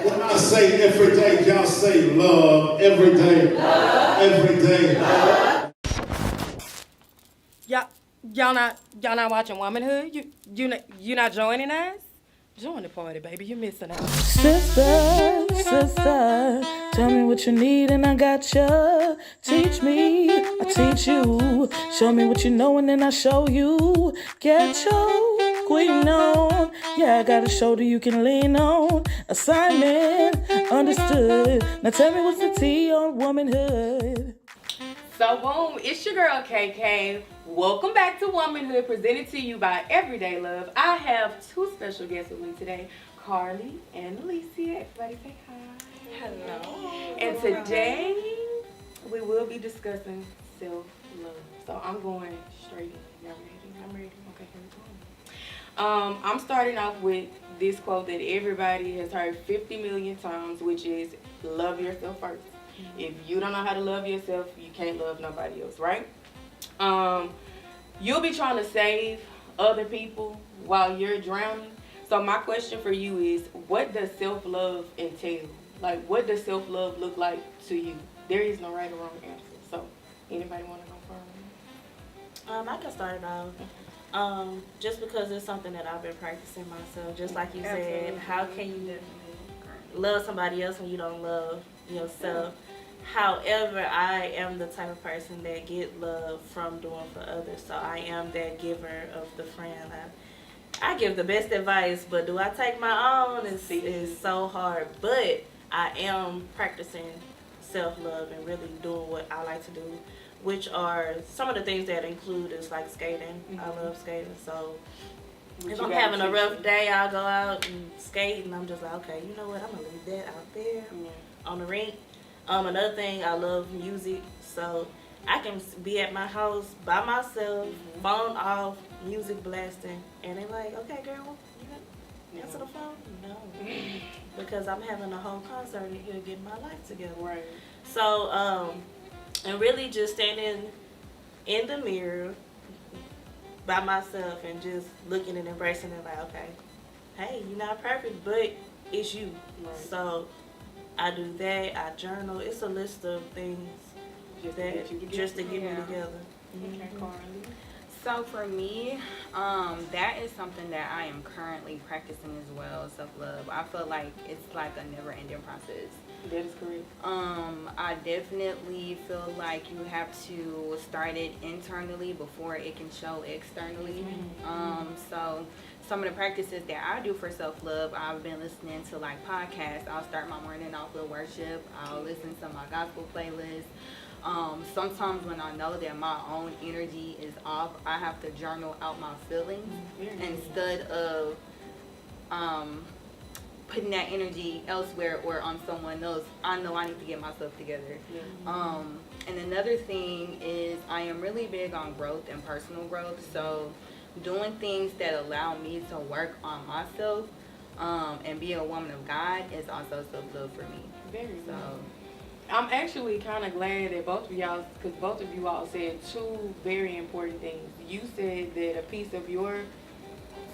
When I say every day, y'all say love. Every day. Love. Every day. Love. Y'all not watching WomanHood? You not joining us? Join the party, baby. You're missing out. Sister, tell me what you need and I got ya. Teach me, I teach you. Show me what you know and then I show you. Get your queen on. Yeah, I got a shoulder you can lean on. Assignment, understood. Now tell me what's the T on womanhood. So boom, it's your girl KK. Welcome back to WomanHood, presented to you by Everyday Love. I have two special guests with me today, Carly and Alicia. Everybody say hi. Hello. And today we will be discussing self-love. So I'm going straight in. Y'all ready? I'm ready. Okay, here we go. I'm starting off with this quote that everybody has heard 50 million times, which is love yourself first. If you don't know how to love yourself, you can't love nobody else, right? You'll be trying to save other people while you're drowning. So my question for you is, what does self-love entail? Like, what does self-love look like to you? There is no right or wrong answer. So, anybody want to go first? I can start it off. Just because it's something that I've been practicing myself. Just like you said, how can you love somebody else when you don't love yourself? However, I am the type of person that get love from doing for others. So I am that giver of the friend. I give the best advice, but do I take my own? It's so hard. But I am practicing self-love and really doing what I like to do, which are some of the things that include is like skating. I love skating. So if I'm having a rough day, I'll go out and skate, and I'm just like, okay, you know what? I'm going to leave that out there on the rink. Another thing, I love music, so I can be at my house by myself, phone off, music blasting, and they're like, okay, girl, you answer the phone? No, because I'm having a whole concert in here getting my life together. Right. So, and really just standing in the mirror by myself and just looking and embracing it like, okay, hey, you're not perfect, but it's you. Right. So I do that. I journal. It's a list of things just to get me together. Okay, Carly. So for me, that is something that I am currently practicing as well, self-love. I feel like it's like a never-ending process. That is correct. I definitely feel like you have to start it internally before it can show externally. So some of the practices that I do for self-love, I've been listening to like podcasts. I'll start my morning off with worship. I'll listen to my gospel playlist. Sometimes when I know that my own energy is off, I have to journal out my feelings instead of putting that energy elsewhere or on someone else. I know I need to get myself together. And another thing is I am really big on growth and personal growth. So doing things that allow me to work on myself and be a woman of God is also self-love for me. Very good. I'm actually kind of glad that both of y'all, because both of you all said two very important things. You said that a piece of your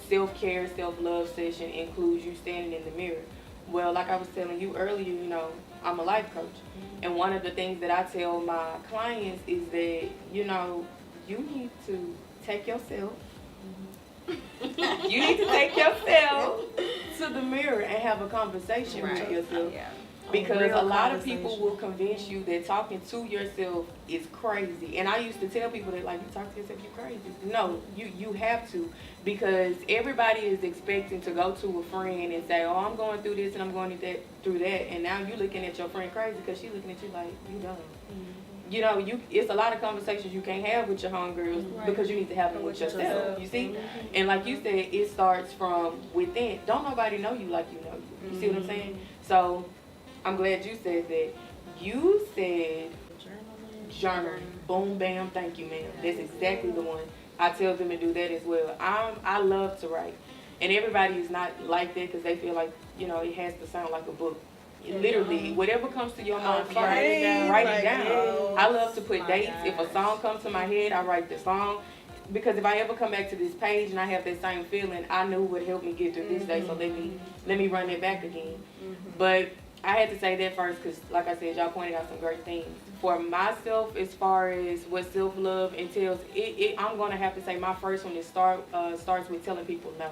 self-care, self-love session includes you standing in the mirror. Well, like I was telling you earlier, I'm a life coach. And one of the things that I tell my clients is that, you need to take yourself. You need to take yourself to the mirror and have a conversation with yourself. Yeah. Because a lot of people will convince you that talking to yourself is crazy. And I used to tell people that, like, you talk to yourself, you're crazy. No, you have to. Because everybody is expecting to go to a friend and say, oh, I'm going through this and I'm going through that. And now you're looking at your friend crazy because she's looking at you like, you dumb. It's a lot of conversations you can't have with your homegirls because you need to have them with yourself. You see? And like you said, it starts from within. Don't nobody know you like you know you. You see what I'm saying? So I'm glad you said that. You said journaling. Boom, bam, thank you, ma'am. That's exactly the one. I tell them to do that as well. I love to write. And everybody is not like that because they feel like, it has to sound like a book. Literally, whatever comes to your mind, write it down. I love to put dates. If a song comes to my head, I write the song. because if I ever come back to this page and I have that same feeling, I knew what helped me get through this day. So let me run it back again. But I had to say that first because, like I said, y'all pointed out some great things. For myself, as far as what self-love entails, I'm going to have to say my first one is starts with telling people no.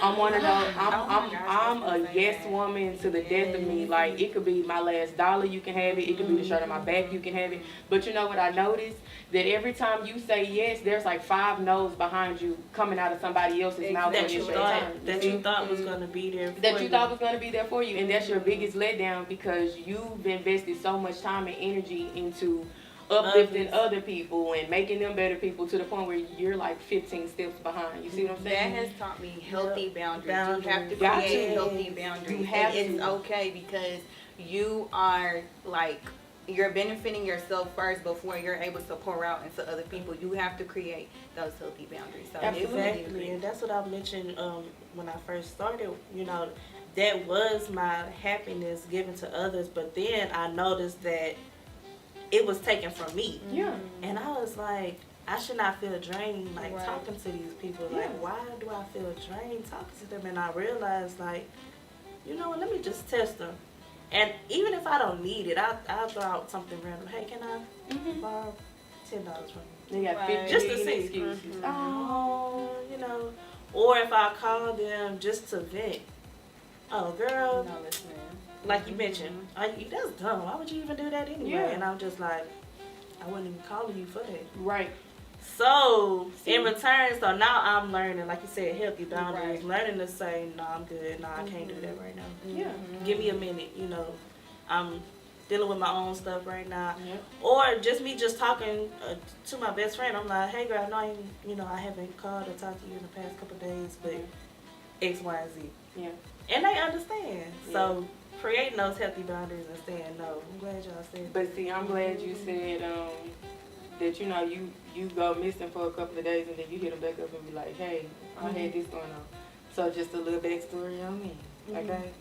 I'm one of those, I'm a yes woman to the death of me. Like, it could be my last dollar, you can have it. It could be the shirt on my back, you can have it. But you know what I noticed? That every time you say yes, there's like 5 no's behind you coming out of somebody else's mouth. That you thought was going to be there for you. That you thought was going to be there for you. And that's your biggest letdown because you've invested so much time and energy into uplifting other people and making them better people to the point where you're like 15 steps behind. You see what I'm saying? That has taught me healthy boundaries. You have to create healthy boundaries. It's okay because you are like, you're benefiting yourself first before you're able to pour out into other people. You have to create those healthy boundaries. So exactly, and that's what I mentioned when I first started. You know, that was my happiness given to others, but then I noticed that it was taken from me. Yeah. And I was like, I should not feel drained, like, talking to these people. Like, why do I feel drained talking to them? And I realized, like, you know what, let me just test them. And even if I don't need it, I'll throw out something random. Hey, can I borrow $10 from you? They got 50 just to see. excuses. Oh, you know. Or if I call them just to vent. Oh, girl. No listening. Like you mentioned, that's dumb. Why would you even do that anyway? Yeah. And I'm just like, I wasn't even calling you for that. Right. So, in return, so now I'm learning, like you said, healthy boundaries. Learning to say, no, I'm good. No, I can't do that right now. Yeah. Give me a minute, you know. I'm dealing with my own stuff right now. Yep. Or just me just talking to my best friend. I'm like, hey, girl, I haven't called or talked to you in the past couple of days, but X, Y, and Z. Yeah. And they understand. So, creating those healthy boundaries and saying no. I'm glad y'all said that. But see, I'm glad you said that, you know, you go missing for a couple of days and then you hit them back up and be like, hey, I had this going on. So just a little backstory on me, okay?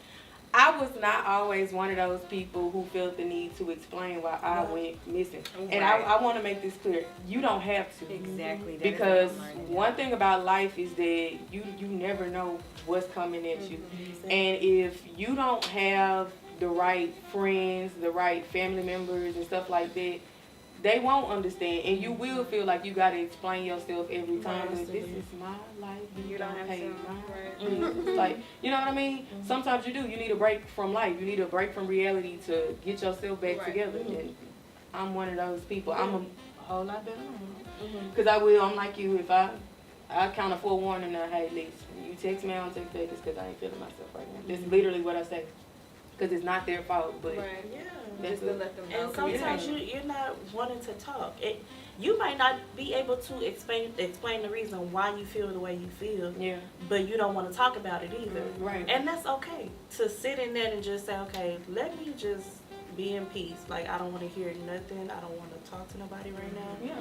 I was not always one of those people who felt the need to explain why I went missing. And I want to make this clear. You don't have to. Exactly. Because one thing about life is that you never know what's coming at you. And if you don't have the right friends, the right family members and stuff like that, they won't understand. And you will feel like you got to explain yourself every time. But this is my life. You don't have to. Like, you know what I mean? Sometimes you do. You need a break from life. You need a break from reality to get yourself back together. And I'm one of those people. I'm a whole lot better. Because I'm like you. If I kind of forewarn them now, hey, listen, you text me, I don't text back. It's because I ain't feeling myself right now. That's literally what I say. Because it's not their fault, but just to let them know. And sometimes you're not wanting to talk. You might not be able to explain the reason why you feel the way you feel. Yeah. But you don't want to talk about it either. Right. And that's okay. To sit in there and just say, okay, let me just be in peace. Like, I don't want to hear nothing. I don't want to talk to nobody right now. Yeah.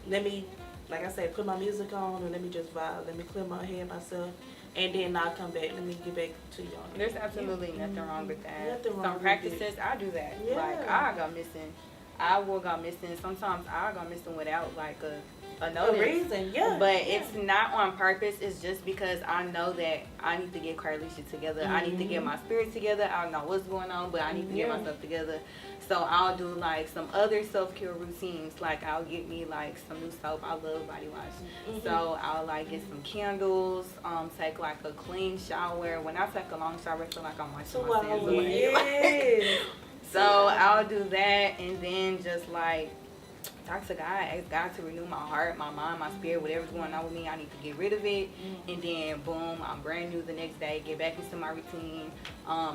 Let me, like I said, put my music on and let me just vibe. Let me clear my head myself. And then I'll come back. Let me get back to y'all. There's absolutely nothing wrong with that. Nothing wrong Some with practices, it. I do that. Yeah. Like, I go missing. I will go missing. Sometimes I go missing without, like, a notice. A reason, yeah. But it's not on purpose. It's just because I know that I need to get Carlisha together. I need to get my spirit together. I don't know what's going on, but I need to get myself together. So I'll do, like, some other self-care routines. Like, I'll get me, like, some new soap. I love body wash. So I'll, like, get some candles, take, like, a clean shower. When I take a long shower, I feel like I'm washing my sins away. So I'll do that and then just, like, talk to God, ask God to renew my heart, my mind, my spirit, whatever's going on with me, I need to get rid of it. And then, boom, I'm brand new the next day, get back into my routine,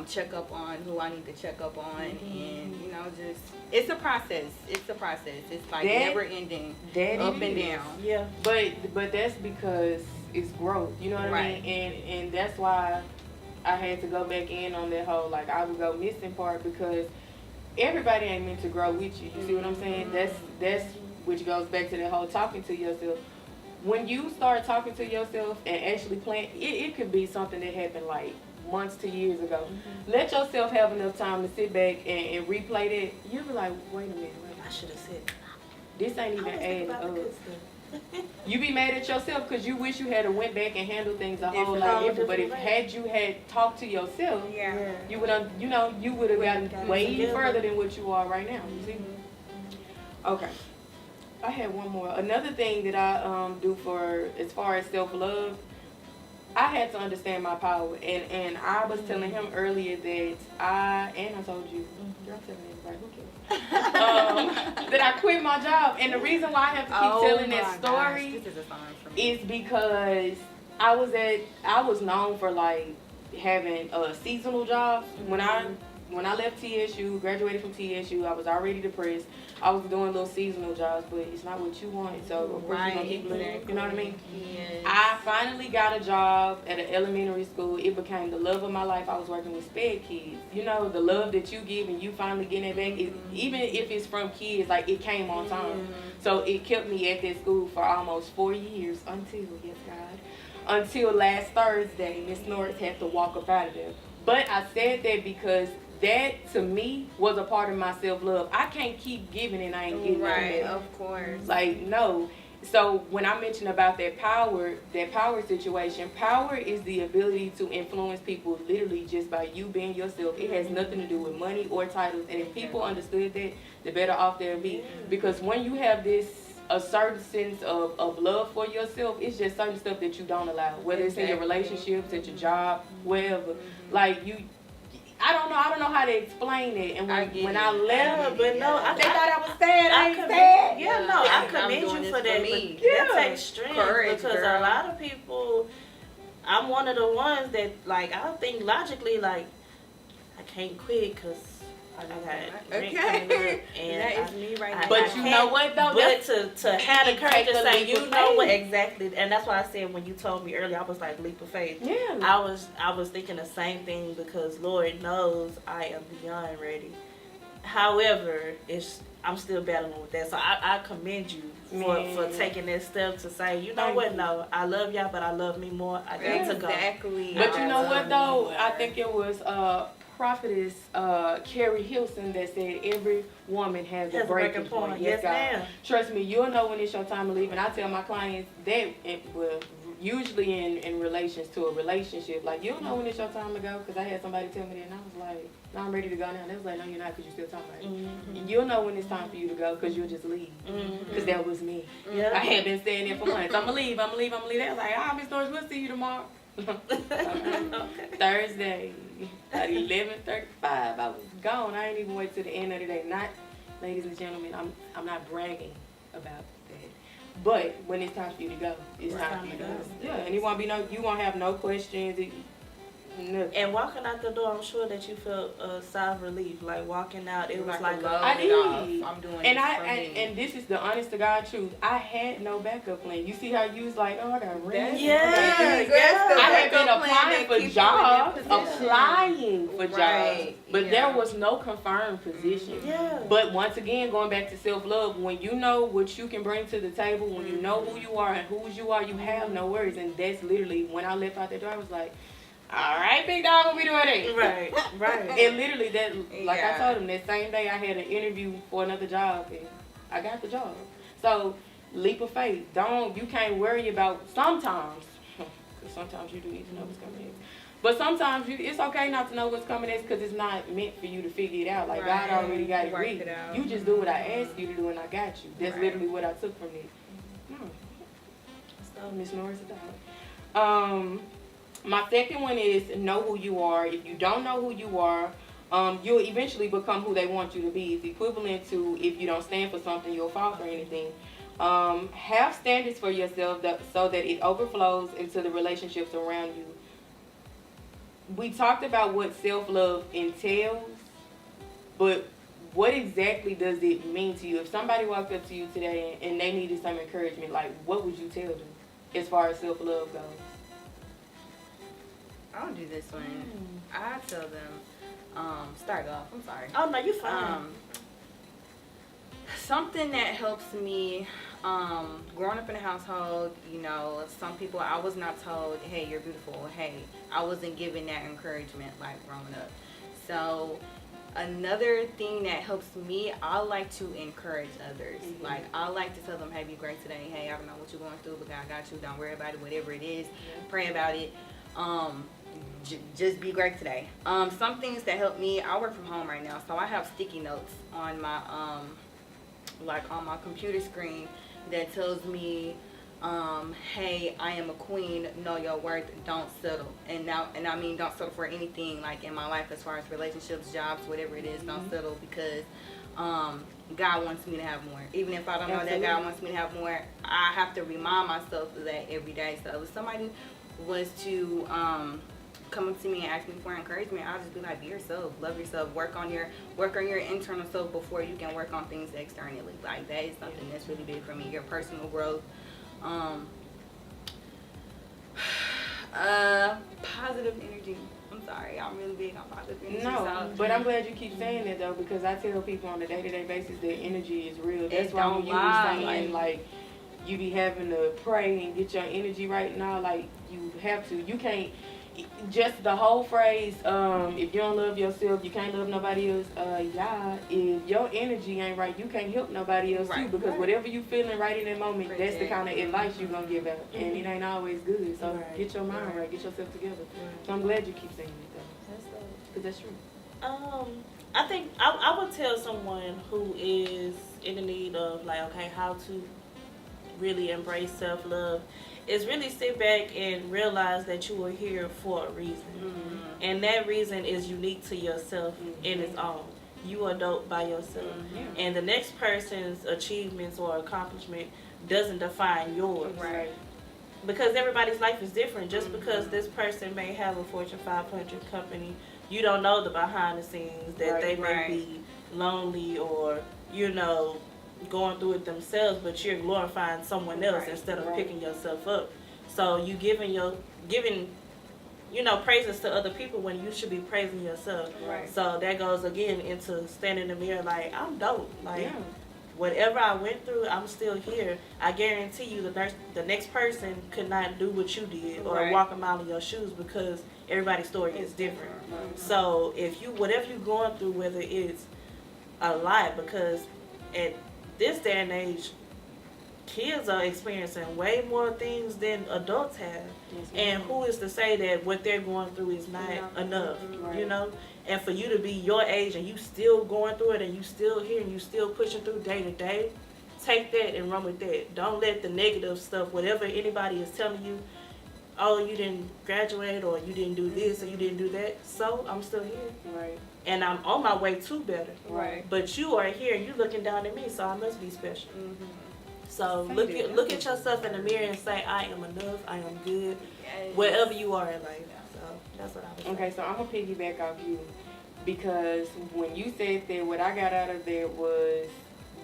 check up on who I need to check up on, and, you know, just, it's a process. It's a process. It's, like, never ending, up and down. Yeah. But that's because it's growth, you know what I mean? And that's why I had to go back in on that whole, like, I would go missing part, because everybody ain't meant to grow with you. You see what I'm saying? That's which goes back to the whole talking to yourself. When you start talking to yourself and actually plan, it could be something that happened like months to years ago. Let yourself have enough time to sit back and replay that. You'll be like, wait a minute, I should have said, this ain't even adding up. You be mad at yourself because you wish you had went back and handled things a whole Different. lot different. But Different if way. had you had talked to yourself, Yeah. you would have, you would have gotten gotten way together. further than what you are right now. You see? Okay. I had one more. Another thing that I do for as far as self-love, I had to understand my power, and I was telling him earlier that I told you, girl, telling everybody, who cares? That I quit my job, and the reason why I have to keep telling that story This is a sign for me. is because I was known for like having seasonal jobs. When I left TSU, graduated from TSU, I was already depressed. I was doing little seasonal jobs, but it's not what you want, so of course you're gonna keep living. You know what I mean? Yes. I finally got a job at an elementary school. It became the love of my life. I was working with sped kids. You know, the love that you give and you finally getting it back, even if it's from kids, like it came on time. So it kept me at that school for almost 4 years until last Thursday, Miss Norris had to walk up out of there. But I said that because that to me was a part of my self-love. I can't keep giving and I ain't getting Right, nothing back. of course. Like, no. So when I mentioned about that power situation, power is the ability to influence people literally just by you being yourself. It has nothing to do with money or titles. And if people understood that, the better off they'll be. Because when you have a certain sense of love for yourself, it's just certain stuff that you don't allow. Whether it's in your relationships, at your job, wherever. Like I don't know how to explain it. And when I left, but no, they thought I was sad. I ain't sad. Yeah, no, I commend you for that. But that takes strength because a lot of people. I'm one of the ones that like I think logically like I can't quit because I got rent coming up and that is me right now. But you know what though? But to have the courage to say, leap you of know what faith. exactly, and that's why I said when you told me earlier, I was like leap of faith. Yeah. I was thinking the same thing because Lord knows I am beyond ready. However, I'm still battling with that, so I commend you for taking that step to say, you know what? No, I love y'all, but I love me more. I got to go. Exactly. But you know what though? I think it was prophetess Carrie Hilson that said every woman has a breaking point. Yes, God. ma'am. Trust me, you'll know when it's your time to leave. And I tell my clients that usually in relations to a relationship, like you'll know when it's your time to go. Because I had somebody tell me that, and I was like, "No, I'm ready to go now." And they was like, "No, you're not, because you're still talking about it." You'll know when it's time for you to go, because you'll just leave. Because that was me. Yeah. I had been staying there for months. I'm gonna leave. They was like, Miss Norris, we'll see you tomorrow. Thursday at 11:35, I was gone. I ain't even wait till the end of the day. Not, ladies and gentlemen, I'm not bragging about that. But when it's time for you to go, it's time for you to go. Yeah, and you won't have no questions. Nothing. And walking out the door, I'm sure that you felt a sigh of relief. Like walking out, it was like I did. I'm doing and this and this is the honest to God truth. I had no backup plan. You see how you was like, oh, I got rent. Yeah. I had been applying for jobs, but there was no confirmed position. Yeah. But once again, going back to self-love, when you know what you can bring to the table, when you know who you are and whose you are, you have no worries. And that's literally when I left out the door, I was like, all right, big dog, what we doing it? Right. And literally that, like I told him, that same day I had an interview for another job and I got the job. So, leap of faith. You can't worry about sometimes, because sometimes you do need to know what's coming in. But sometimes it's okay not to know what's coming in because it's not meant for you to figure it out. Like God already got it ready. You just do what I asked you to do and I got you. That's literally what I took from it. So, Miss Norris, my second one is know who you are. If you don't know who you are, you'll eventually become who they want you to be. It's equivalent to if you don't stand for something, you'll fall for anything. Have standards for yourself so that it overflows into the relationships around you. We talked about what self-love entails, but what exactly does it mean to you? If somebody walked up to you today and they needed some encouragement, like what would you tell them as far as self-love goes? I'll do this one. I tell them, start off. I'm sorry. Oh, no, you're fine. Something that helps me, growing up in a household, some people, I was not told, hey, you're beautiful. Hey, I wasn't given that encouragement like growing up. So Another thing that helps me, I like to encourage others. Like, I like to tell them, hey, be great today. Hey, I don't know what you're going through, but God got you. Don't worry about it, whatever it is. Pray about it. Just be great today. Some things that help me, I work from home right now, so I have sticky notes on my, like on my computer screen that tells me, hey, I am a queen, know your worth, don't settle. And I mean don't settle for anything like in my life as far as relationships, jobs, whatever it is, don't settle, because God wants me to have more. Even if I don't know that God wants me to have more, I have to remind myself of that every day. So if somebody was to come up to me and ask me for encouragement, I'll just be like, be yourself, love yourself, work on your internal self before you can work on things externally. Like, that is something that's really big for me, your personal growth. Positive energy. I'm sorry, I'm really big on positive energy. No, but I'm glad you keep saying that though, because I tell people on a day-to-day basis that energy is real. That's why when you were saying like you be having to pray and get your energy right now, like you have to. You can't just the whole phrase, if you don't love yourself, you can't love nobody else. If your energy ain't right, you can't help nobody else too, because whatever you feeling right in that moment, that's the kind of advice you're gonna give out, and it ain't always good. So get your mind right, get yourself together. So I'm glad you keep saying it though, because that's true. I think I would tell someone who is in the need of like, okay, how to really embrace self-love, is really sit back and realize that you are here for a reason. And that reason is unique to yourself in its own. You are dope by yourself. And the next person's achievements or accomplishment doesn't define yours. Right. Because everybody's life is different. Just because this person may have a Fortune 500 company, you don't know the behind the scenes that they may be lonely or, you know, going through it themselves, but you're glorifying someone else instead of picking yourself up. So you giving you know, praises to other people when you should be praising yourself. So that goes again into standing in the mirror like, I'm dope. Like whatever I went through, I'm still here. I guarantee you the next person could not do what you did or walk a mile in your shoes, because everybody's story is different. So if you, whatever you're going through, whether it's a lot, because at this day and age, kids are experiencing way more things than adults have. And who is to say that what they're going through is not enough, you know? And for you to be your age and you still going through it and you still here and you still pushing through day to day, take that and run with that. Don't let the negative stuff, whatever anybody is telling you, oh, you didn't graduate or you didn't do this or you didn't do that. So I'm still here. And I'm on my way to better. But you are here and you're looking down at me, so I must be special. So look at yourself in the mirror and say, I am enough, I am good, wherever you are in life. So that's what I was saying. Okay, so I'm going to piggyback off you, because when you said that, what I got out of that was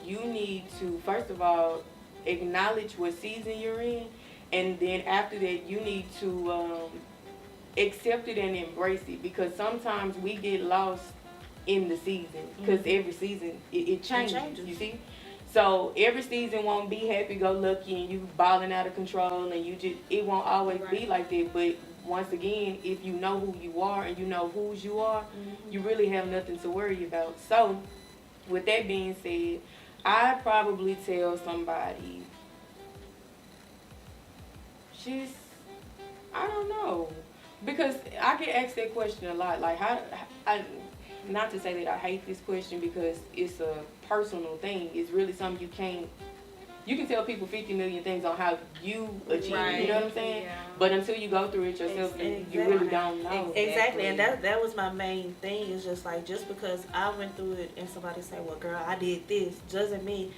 you need to, first of all, acknowledge what season you're in, and then after that, you need to accept it and embrace it, because sometimes we get lost in the season, because every season, it changes, you see? So every season won't be happy-go-lucky and you balling out of control, and it won't always be like that. But once again, if you know who you are and you know whose you are, you really have nothing to worry about. So with that being said, I'd probably tell somebody, I don't know, because I get asked that question a lot. Like, not to say that I hate this question, because it's a personal thing. It's really something you can tell people 50 million things on how you achieve it, you know what I'm saying? But until you go through it yourself, you really don't know. Exactly, and that was my main thing, is just like, just because I went through it and somebody say, well, girl, I did this, doesn't mean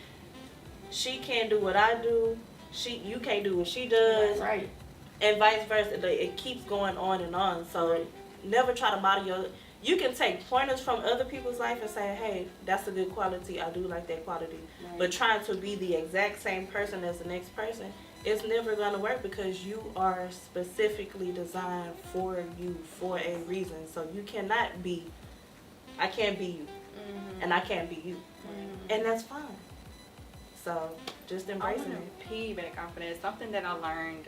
she can't do what I do, you can't do what she does, and vice versa. It keeps going on and on. So never try to model you can take pointers from other people's life and say, hey, that's a good quality, I do like that quality. But trying to be the exact same person as the next person, it's never going to work, because you are specifically designed for you for a reason. So you cannot be, I can't be you, and I can't be you. And that's fine. So just embracing it. Piggyback off of that, something that I learned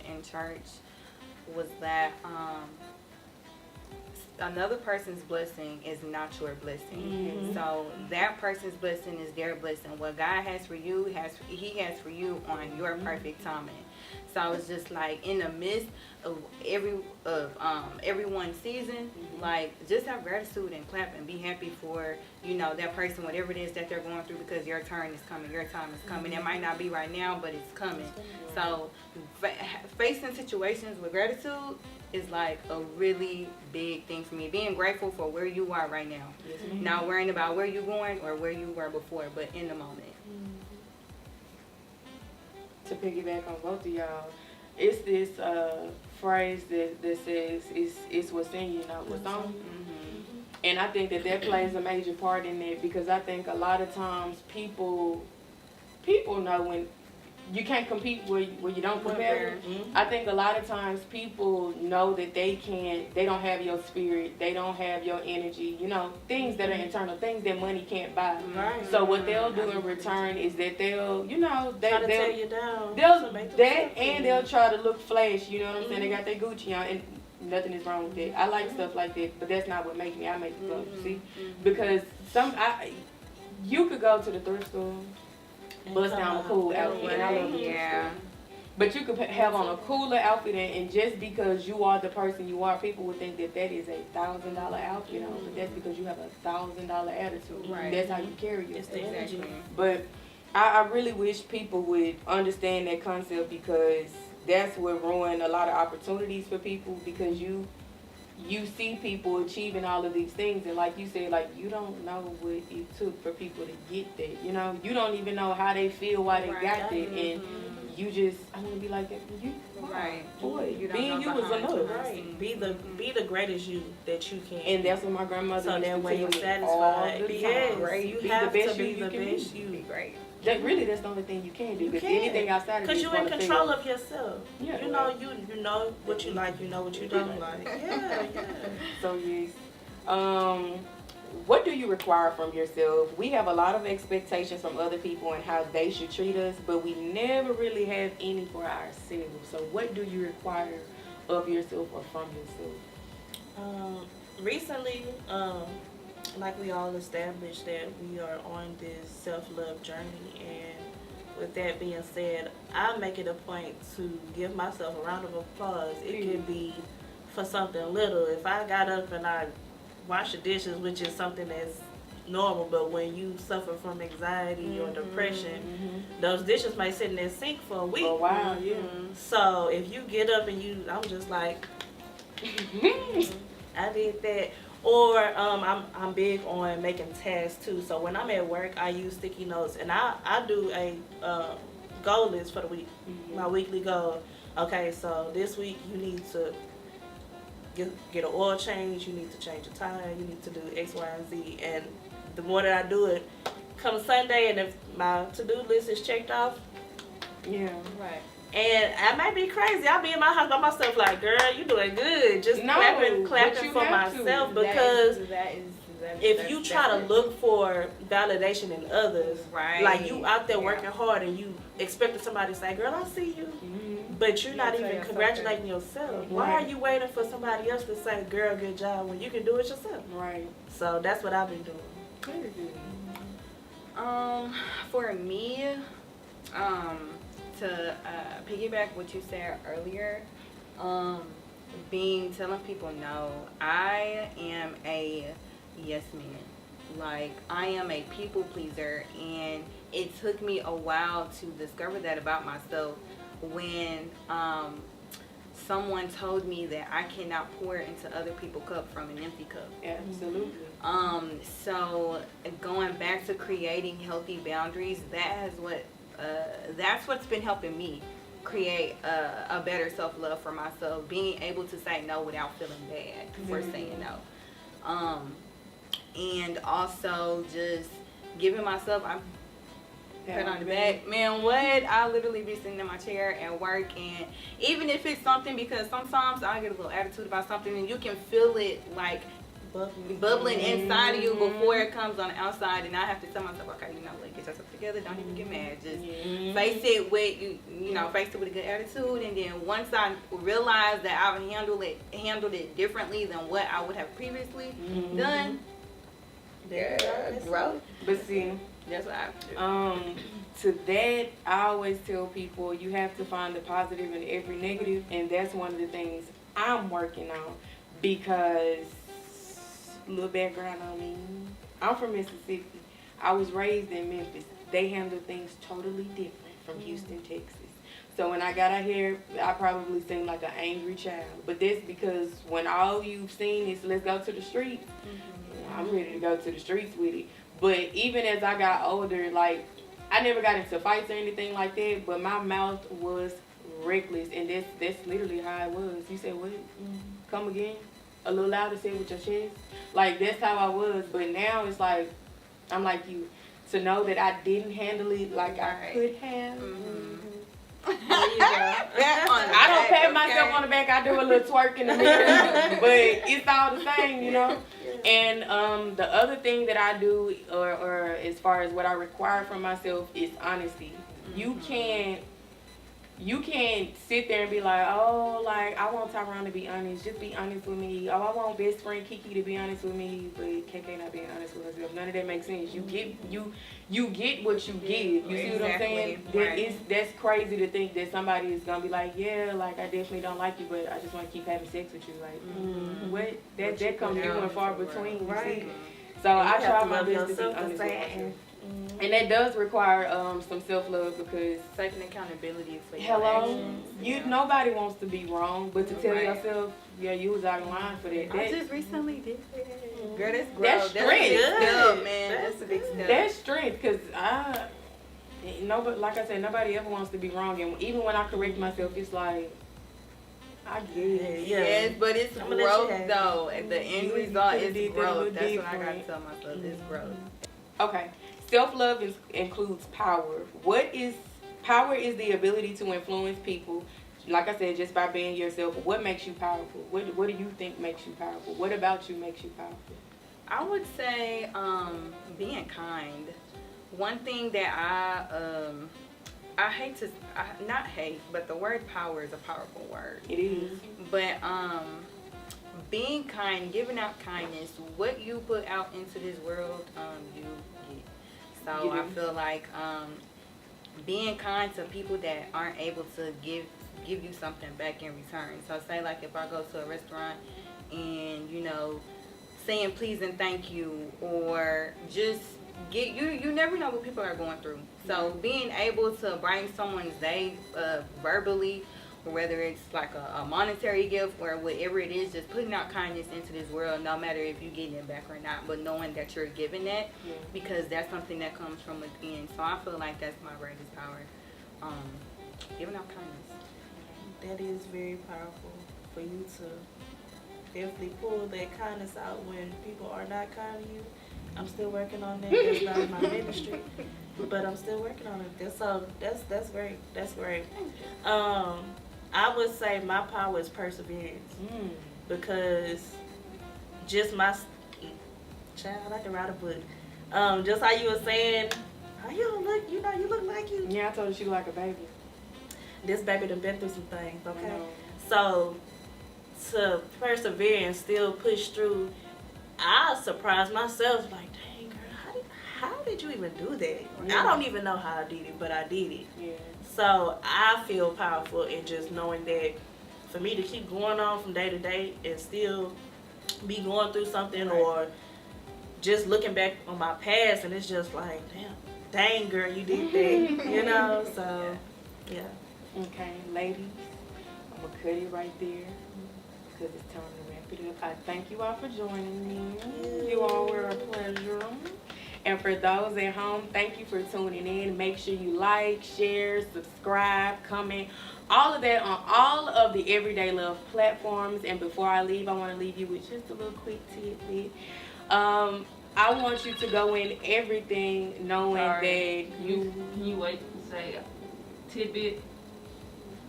in church was that another person's blessing is not your blessing. Mm-hmm. So that person's blessing is their blessing. What God has for you, He has for you on your perfect timing. So it's just like in the midst of everyone's season, like just have gratitude and clap and be happy for, you know, that person, whatever it is that they're going through, because your turn is coming, your time is coming. It might not be right now, but it's coming. So facing situations with gratitude is like a really big thing for me. Being grateful for where you are right now. Not worrying about where you're going or where you were before, but in the moment. To piggyback on both of y'all, it's this phrase that says it's what's in you, not what's on you. And I think that plays a major part in it, because I think a lot of times people know when you can't compete where you don't compare. I think a lot of times people know that they don't have your spirit, they don't have your energy, you know, things that are internal, things that money can't buy. Right. So what they'll do in return is that they'll, you know, Try to tear you down. They'll try to look flash, you know what I'm saying? They got their Gucci on, and nothing is wrong with that. I like stuff like that, but that's not what makes me. I make stuff, see? Because you could go to the thrift store, bust down a cool outfit, and I love the thrift store. But you could have on a cooler outfit, and just because you are the person you are, people would think that is a $1,000 outfit on, but that's because you have a $1,000 attitude. Right. That's how you carry yourself. Exactly. But I really wish people would understand that concept, because that's what ruined a lot of opportunities for people, because you see people achieving all of these things, and like you said, like, you don't know what it took for people to get that. You know, you don't even know how they feel, why they got that, and you just, I want to be like that. You, Right. Boy, You don't being know you was behind enough. Right. Be the greatest you that you can. And that's what my grandmother so used that to way tell you're me all satisfied. the time. Yes, you Be have the best to be you the can best be. you. Be great. That's the only thing you can do. You Because can. anything outside of Because you you're in control of yourself. Yeah. You know what you like, you know what you don't like. Yeah. So yes. What do you require from yourself? We have a lot of expectations from other people and how they should treat us, but we never really have any for ourselves. So what do you require of yourself or from yourself? Recently, like we all established that we are on this self-love journey, and with that being said, I make it a point to give myself a round of applause. It could be for something little. If I got up and I washed the dishes, which is something that's normal, but when you suffer from anxiety or depression, those dishes might sit in that sink for a week. Oh wow, yeah. So if you get up and I'm just like, I did that. Or I'm big on making tasks too. So when I'm at work, I use sticky notes, and I do a goal list for the week. My weekly goal. Okay, so this week you need to get an oil change. You need to change a tire. You need to do X, Y, and Z. And the more that I do it, come Sunday, and if my to-do list is checked off, Yeah, right. and I might be crazy. I'll be in my house by myself like, girl, you doing good. Just clapping for myself. Because if you try to look for validation in others, Right. like you out there working hard and you expecting somebody to say, girl, I see you. But you're not even congratulating yourself. Why are you waiting for somebody else to say, girl, good job, when you can do it yourself? Right. So that's what I've been doing. For me, to piggyback what you said earlier, telling people no. I am a yes man. Like, I am a people pleaser, and it took me a while to discover that about myself when someone told me that I cannot pour into other people's cup from an empty cup. Absolutely. So going back to creating healthy boundaries, that's what's been helping me create a better self-love for myself, being able to say no without feeling bad for saying no. And also just giving myself, pat on the back. Man, what? I literally be sitting in my chair at work, and even if it's something, because sometimes I get a little attitude about something, and you can feel it, like, bubbling inside of you before it comes on the outside, and I have to tell myself, okay, you know what, get yourself together, don't even get mad, just face it with face it with a good attitude. And then once I realize that I've handled it differently than what I would have previously done, growth. But see, that's what I do. To that, I always tell people you have to find the positive in every negative, and that's one of the things I'm working on. Because, little background on me, I'm from Mississippi. I was raised in Memphis. They handle things totally different from Houston, Texas. So when I got out here, I probably seemed like an angry child. But that's because when all you've seen is let's go to the streets, I'm ready to go to the streets with it. But even as I got older, like, I never got into fights or anything like that, but my mouth was reckless, and that's literally how it was. You said what? Come again? A little louder, say it with your chest. Like, that's how I was. But now it's like, I'm like you. To know that I didn't handle it like I could have. There you go. I don't pat myself on the back. I do a little twerk in the mirror, but it's all the same, you know. And the other thing that I do, or as far as what I require from myself, is honesty. You can't sit there and be like, oh, like, I want Tyrone to be honest. Just be honest with me. Oh, I want best friend Kiki to be honest with me, but KK not being honest with herself. None of that makes sense. You get what you give. You see what I'm saying? Right. That's crazy to think that somebody is gonna be like, yeah, like, I definitely don't like you, but I just want to keep having sex with you. Like, what? That comes few and far between. Right. So I try my best to be honest with myself. And that does require some self-love, because Taking accountability for your actions. Nobody wants to be wrong, but to tell yourself, yeah, you was out of line for that. I just recently did that. Girl, that's growth. That's strength. That's a big step, man. That's a big step. That's strength, because like I said, nobody ever wants to be wrong. And even when I correct myself, it's like, I get it. Yes, but it's growth, though. The end result is growth. That's what I got to tell myself. It's growth. Okay. Self-love includes power. Power is the ability to influence people. Like I said, just by being yourself. What makes you powerful? What do you think makes you powerful? What about you makes you powerful? I would say being kind. One thing that not hate, but the word power is a powerful word. It is. But being kind, giving out kindness, what you put out into this world, you get. So I feel like being kind to people that aren't able to give you something back in return. So say like if I go to a restaurant and, you know, saying please and thank you, or just you never know what people are going through. So being able to brighten someone's day verbally, or whether it's like a monetary gift or whatever it is, just putting out kindness into this world, no matter if you're getting it back or not, but knowing that you're giving that, because that's something that comes from within. So I feel like that's my greatest power, giving out kindness. That is very powerful for you to definitely pull that kindness out when people are not kind to you. I'm still working on that. That's not my ministry, but I'm still working on it. So that's great. That's great. I would say my power is perseverance, because just my child, I can write a book. Just how you were saying, how you don't look, you look like you. Yeah, I told her she look like a baby. This baby done been through some things, okay? So to persevere and still push through, I surprised myself, like, dang girl, how did you even do that? I don't even know how I did it, but I did it. Yeah. So I feel powerful in just knowing that for me to keep going on from day to day and still be going through something, or just looking back on my past and it's just like, dang girl, you did that, you know? So, yeah. Okay, ladies, I'm going to cut it right there because it's time to wrap it up. I thank you all for joining me. You all were a pleasure. And for those at home, thank you for tuning in. Make sure you like, share, subscribe, comment, all of that on all of the Everyday Love platforms. And before I leave, I want to leave you with just a little quick tidbit. I want you to go in everything knowing that you... Can you wait to say tidbit?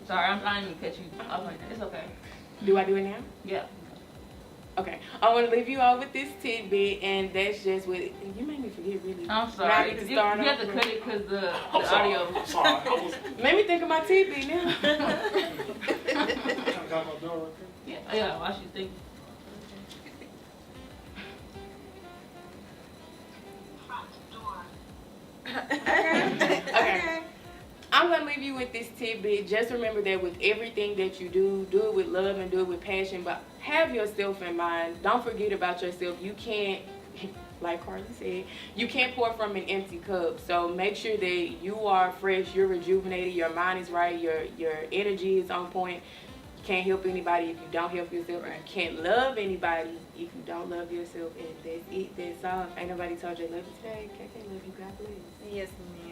Sorry, I'm not even catch you off like that. It's okay. Do I do it now? Yeah. Okay, I want to leave you all with this tidbit, and that's just with, you made me forget really. I'm Now I sorry. need to You start have to over. cut it because the I'm sorry. audio. I'm sorry. I was Made me think of my tidbit now. trying to got my door right there. Yeah, why she think? Okay. I'm going to leave you with this tidbit. Just remember that with everything that you do it with love and do it with passion, but have yourself in mind. Don't forget about yourself. You can't, like Carly said, you can't pour from an empty cup. So make sure that you are fresh, you're rejuvenated, your mind is right, your energy is on point. You can't help anybody if you don't help yourself. You can't love anybody if you don't love yourself. And that's it. That's all. Ain't nobody told you I love you today. I can't love you. God bless. Yes, ma'am.